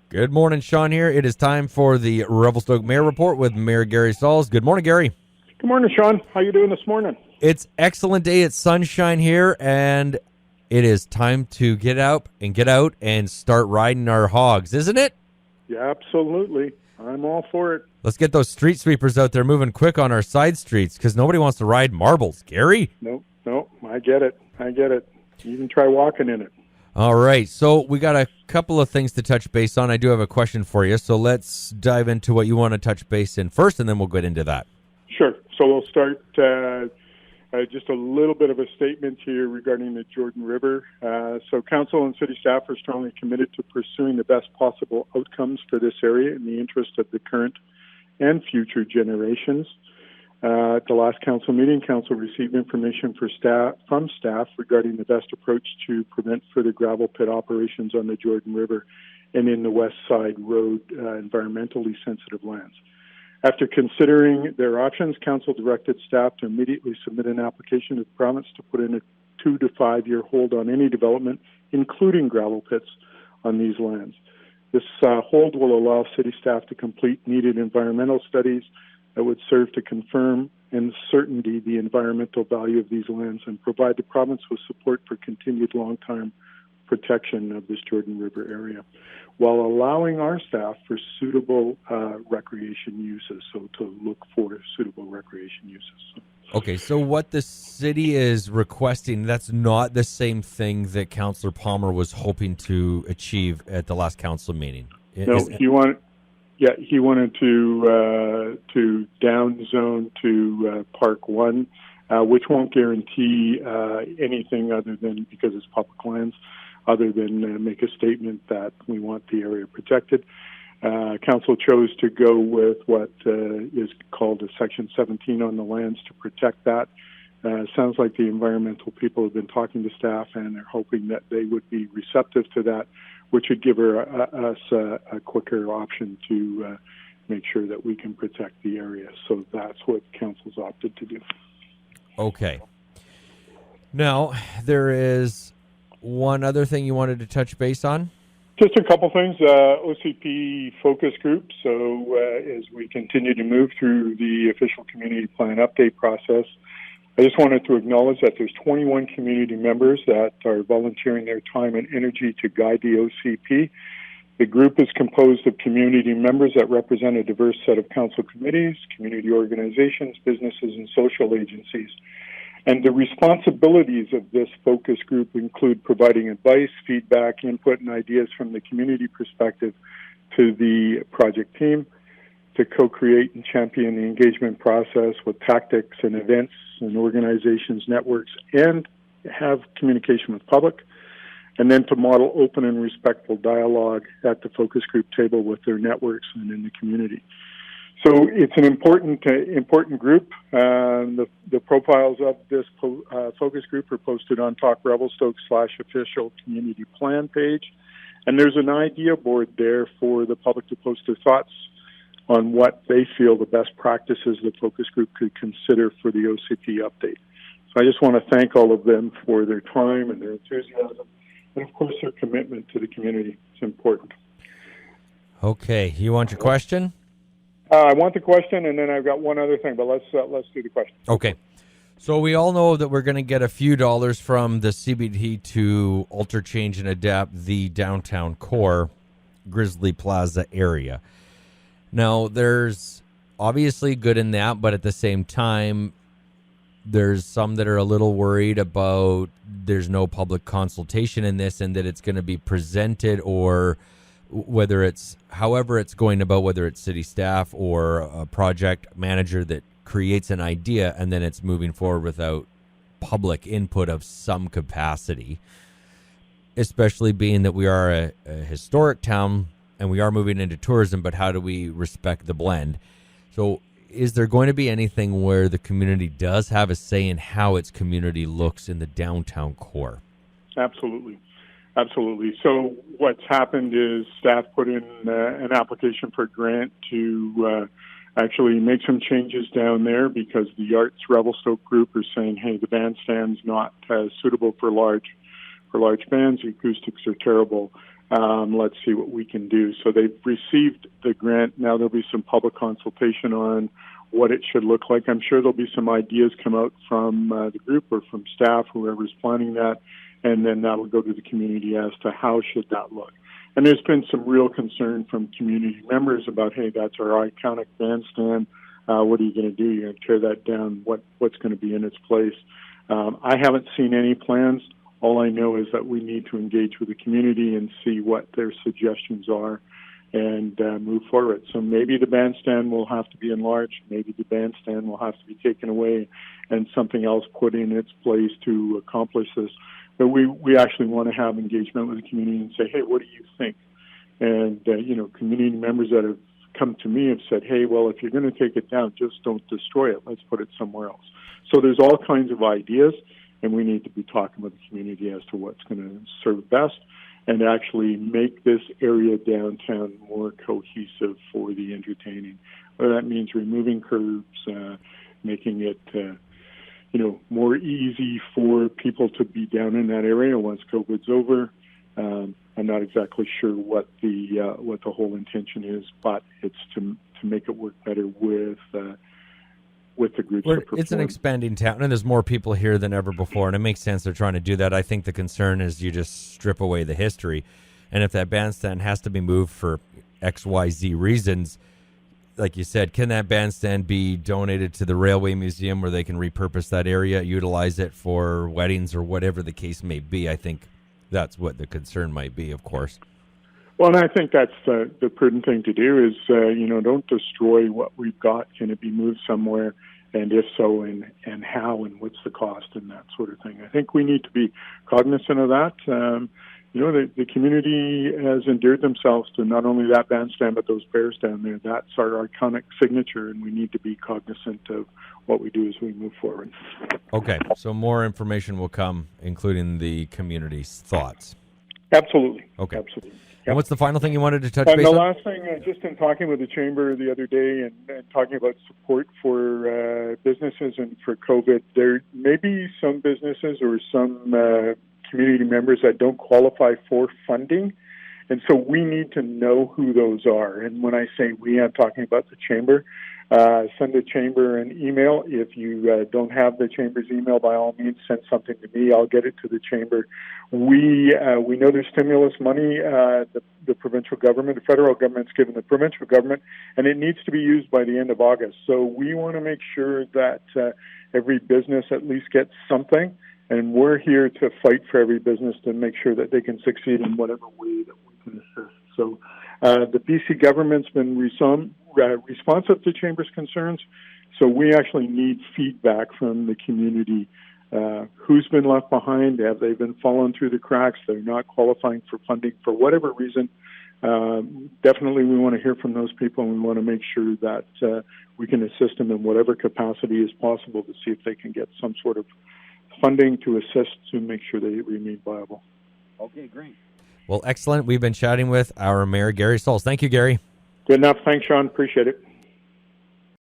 Good morning, Sean here. It is time for the Revelstoke Mayor Report with Mayor Gary Sauls. Good morning, Gary. Good morning, Sean. How you doing this morning? It's excellent day. It's sunshine here, and it is time to get out and start riding our hogs, isn't it? Yeah, absolutely. I'm all for it. Let's get those street sweepers out there moving quick on our side streets because nobody wants to ride marbles. Gary? No, I get it. You can try walking in it. All right, so we got a couple of things to touch base on. I do have a question for you, so let's dive into what you want to touch base in first, and then we'll get into that. Sure. So we'll start just a little bit of a statement here regarding the Jordan River. So council and city staff are strongly committed to pursuing the best possible outcomes for this area in the interest of the current and future generations. At the last council meeting, council received information from staff regarding the best approach to prevent further gravel pit operations on the Jordan River and in the Westside Road environmentally sensitive lands. After considering their options, council directed staff to immediately submit an application to the province to put in a 2 to 5 year hold on any development, including gravel pits, on these lands. This hold will allow city staff to complete needed environmental studies that would serve to confirm in certainty the environmental value of these lands and provide the province with support for continued long-term protection of this Jordan River area, while allowing our staff for suitable recreation uses, so to look for suitable recreation uses. Okay, so what the city is requesting, that's not the same thing that Councillor Palmer was hoping to achieve at the last council meeting. No, he wanted to down zone to Park 1, which won't guarantee anything other than, because it's public lands, other than make a statement that we want the area protected. Council chose to go with what is called a Section 17 on the lands to protect that. Sounds like the environmental people have been talking to staff and they're hoping that they would be receptive to that, which would give us a quicker option to make sure that we can protect the area. So that's what council's opted to do. Okay. Now, there is one other thing you wanted to touch base on? Just a couple things. OCP focus group. So as we continue to move through the official community plan update process, I just wanted to acknowledge that there's 21 community members that are volunteering their time and energy to guide the OCP. The group is composed of community members that represent a diverse set of council committees, community organizations, businesses, and social agencies. And the responsibilities of this focus group include providing advice, feedback, input, and ideas from the community perspective to the project team, to co-create and champion the engagement process with tactics and events and organizations, networks, and have communication with public, and then to model open and respectful dialogue at the focus group table with their networks and in the community. So it's an important group. The profiles of this focus group are posted on Talk Revelstoke/official community plan page, and there's an idea board there for the public to post their thoughts on what they feel the best practices the focus group could consider for the OCP update. So I just want to thank all of them for their time and their enthusiasm, and of course their commitment to the community. It's important. Okay, you want your question? I want the question, and then I've got one other thing, but let's do the question. Okay. So we all know that we're going to get a few dollars from the CBD to alter, change, and adapt the downtown core Grizzly Plaza area. Now, there's obviously good in that, but at the same time, there's some that are a little worried about there's no public consultation in this and that it's going to be presented, or whether it's however it's going about, whether it's city staff or a project manager that creates an idea and then it's moving forward without public input of some capacity, especially being that we are a historic town and we are moving into tourism, but how do we respect the blend? So is there going to be anything where the community does have a say in how its community looks in the downtown core? Absolutely. So what's happened is staff put in an application for a grant to actually make some changes down there because the Arts Revelstoke group are saying, hey, the bandstand's not suitable for large bands. The acoustics are terrible. Let's see what we can do. So they've received the grant. Now there'll be some public consultation on what it should look like. I'm sure there'll be some ideas come out from the group or from staff, whoever's planning that, and then that'll go to the community as to how should that look. And there's been some real concern from community members about, hey, that's our iconic bandstand. What are you going to do? You're going to tear that down. What's going to be in its place? I haven't seen any plans. All I know is that we need to engage with the community and see what their suggestions are and move forward. So maybe the bandstand will have to be enlarged. Maybe the bandstand will have to be taken away and something else put in its place to accomplish this. But we actually want to have engagement with the community and say, hey, what do you think? And, community members that have come to me have said, hey, well, if you're going to take it down, just don't destroy it. Let's put it somewhere else. So there's all kinds of ideas, and we need to be talking with the community as to what's going to serve best and actually make this area downtown more cohesive for the entertaining. Whether that means removing curbs, making it more easy for people to be down in that area once COVID's over. I'm not exactly sure what the whole intention is, but it's to make it work better with the groups. It's an expanding town, and there's more people here than ever before, and it makes sense they're trying to do that. I think the concern is you just strip away the history, and if that bandstand has to be moved for XYZ reasons, like you said, can that bandstand be donated to the Railway Museum where they can repurpose that area, utilize it for weddings or whatever the case may be? I think that's what the concern might be, of course. Well, and I think that's the prudent thing to do is, don't destroy what we've got. Can it be moved somewhere? And if so, and how, and what's the cost, and that sort of thing. I think we need to be cognizant of that. The community has endeared themselves to not only that bandstand, but those bears down there. That's our iconic signature, and we need to be cognizant of what we do as we move forward. Okay, so more information will come, including the community's thoughts. Absolutely. Okay. Absolutely. And what's the final thing you wanted to touch base on? The last thing, just in talking with the Chamber the other day and talking about support for businesses and for COVID, there may be some businesses or some community members that don't qualify for funding. And so we need to know who those are. And when I say we, I'm talking about the Chamber. Send the Chamber an email. If you don't have the Chamber's email, by all means, send something to me. I'll get it to the Chamber. We know there's stimulus money. The provincial government, the federal government's given the provincial government, and it needs to be used by the end of August. So we want to make sure that every business at least gets something, and we're here to fight for every business to make sure that they can succeed in whatever way that we can assist. So the BC government's been responsive to Chamber's concerns, so we actually need feedback from the community. Who's been left behind? Have they been falling through the cracks? They're not qualifying for funding for whatever reason. Definitely we want to hear from those people, and we want to make sure that we can assist them in whatever capacity is possible to see if they can get some sort of funding to assist to make sure they remain viable. Okay, great. Well, excellent. We've been chatting with our Mayor, Gary Sauls. Thank you, Gary. Good enough. Thanks, Sean. Appreciate it.